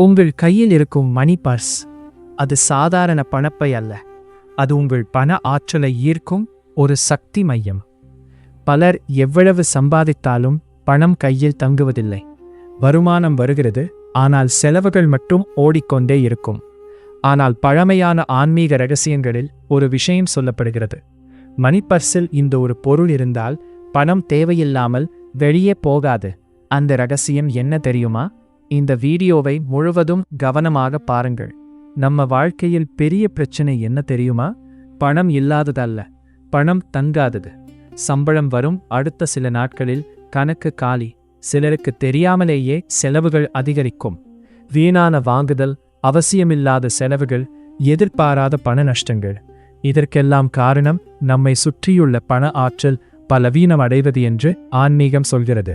உங்கள் கையில் இருக்கும் மணி பர்ஸ் அது சாதாரண பணப்பை அல்ல. அது உங்கள் பண ஆற்றலை ஈர்க்கும் ஒரு சக்தி மையம். பலர் எவ்வளவு சம்பாதித்தாலும் பணம் கையில் தங்குவதில்லை. வருமானம் வருகிறது, ஆனால் செலவுகள் மட்டும் ஓடிக்கொண்டே இருக்கும். ஆனால் பழமையான ஆன்மீக ரகசியங்களில் ஒரு விஷயம் சொல்லப்படுகிறது. மணி பர்ஸில் இந்த ஒரு பொருள் இருந்தால் பணம் தேவையில்லாமல் வெளியே போகாது. அந்த ரகசியம் என்ன தெரியுமா? இந்த வீடியோவை முழுவதும் கவனமாக பாருங்கள். நம்ம வாழ்க்கையில் பெரிய பிரச்சனை என்ன தெரியுமா? பணம் இல்லாததல்ல, பணம் தங்காதது. சம்பளம் வரும், அடுத்த சில நாட்களில் கணக்கு காலி. சிலருக்கு தெரியாமலேயே செலவுகள் அதிகரிக்கும். வீணான வாங்குதல், அவசியமில்லாத செலவுகள், எதிர்பாராத பண நஷ்டங்கள். இதற்கெல்லாம் காரணம் நம்மை சுற்றியுள்ள பண ஆற்றல் பலவீனம் அடைவது என்று ஆன்மீகம் சொல்கிறது.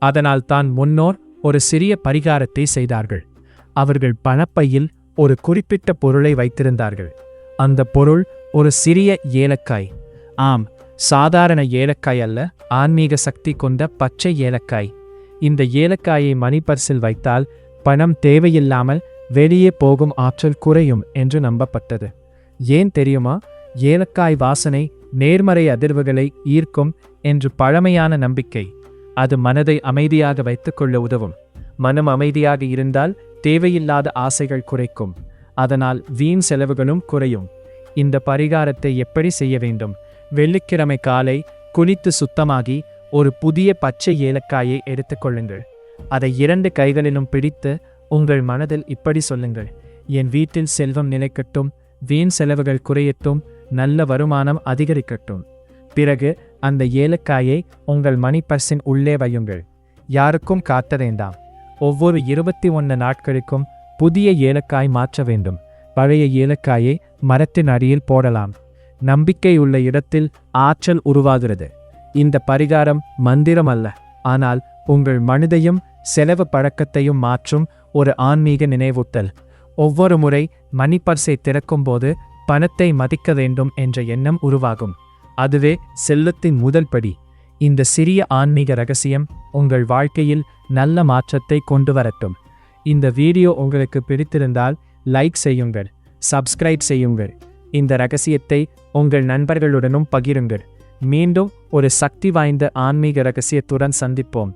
அதனால் தான் முன்னோர் ஒரு சிறிய பரிகாரத்தை செய்தார்கள். அவர்கள் பணப்பையில் ஒரு குறிப்பிட்ட பொருளை வைத்திருந்தார்கள். அந்த பொருள் ஒரு சிறிய ஏலக்காய். ஆம், சாதாரண ஏலக்காய் அல்ல, ஆன்மீக சக்தி கொண்ட பச்சை ஏலக்காய். இந்த ஏலக்காயை மணி பர்ஸில் வைத்தால் பணம் தேவையில்லாமல் வெளியே போகும் ஆற்றல் குறையும் என்று நம்பப்பட்டது. ஏன் தெரியுமா? ஏலக்காய் வாசனை நேர்மறை அதிர்வுகளை ஈர்க்கும் என்று பழமையான நம்பிக்கை. அது மனதை அமைதியாக வைத்துக்கொள்ள உதவும். மனம் அமைதியாக இருந்தால் தேவையில்லாத ஆசைகள் குறைக்கும். அதனால் வீண் செலவுகளும் குறையும். இந்த பரிகாரத்தை எப்படி செய்ய வேண்டும்? வெள்ளிக்கிழமை காலை குளித்து சுத்தமாகி ஒரு புதிய பச்சை ஏலக்காயை எடுத்துக்கொள்ளுங்கள். அதை 2 கைகளிலும் பிடித்து உங்கள் மனதில் இப்படி சொல்லுங்கள்: என் வீட்டில் செல்வம் நிலைக்கட்டும், வீண் செலவுகள் குறையட்டும், நல்ல வருமானம் அதிகரிக்கட்டும். பிறகு அந்த ஏலக்காயை உங்கள் மணி பர்ஸின் உள்ளே வையுங்கள். யாருக்கும் காட்ட வேண்டாம். ஒவ்வொரு 21 நாட்களுக்கும் புதிய ஏலக்காய் மாற்ற வேண்டும். பழைய ஏலக்காயை மரத்தின் அடியில் போடலாம். நம்பிக்கை உள்ள இடத்தில் ஆற்றல் உருவாகிறது. இந்த பரிகாரம் மந்திரம் அல்ல, ஆனால் உங்கள் மனதையும் செலவு பழக்கத்தையும் மாற்றும் ஒரு ஆன்மீக நினைவூட்டல். ஒவ்வொரு முறை மணி பர்ஸை திறக்கும்போது பணத்தை மதிக்க வேண்டும் என்ற எண்ணம் உருவாகும். அதுவே செல்வத்தின் முதல் படி. இந்த சிறிய ஆன்மீக ரகசியம் உங்கள் வாழ்க்கையில் நல்ல மாற்றத்தை கொண்டு வரட்டும். இந்த வீடியோ உங்களுக்கு பிடித்திருந்தால் லைக் செய்யுங்கள், சப்ஸ்கிரைப் செய்யுங்கள். இந்த ரகசியத்தை உங்கள் நண்பர்களுடனும் பகிருங்கள். மீண்டும் ஒரு சக்தி வாய்ந்த ஆன்மீக ரகசியத்துடன் சந்திப்போம்.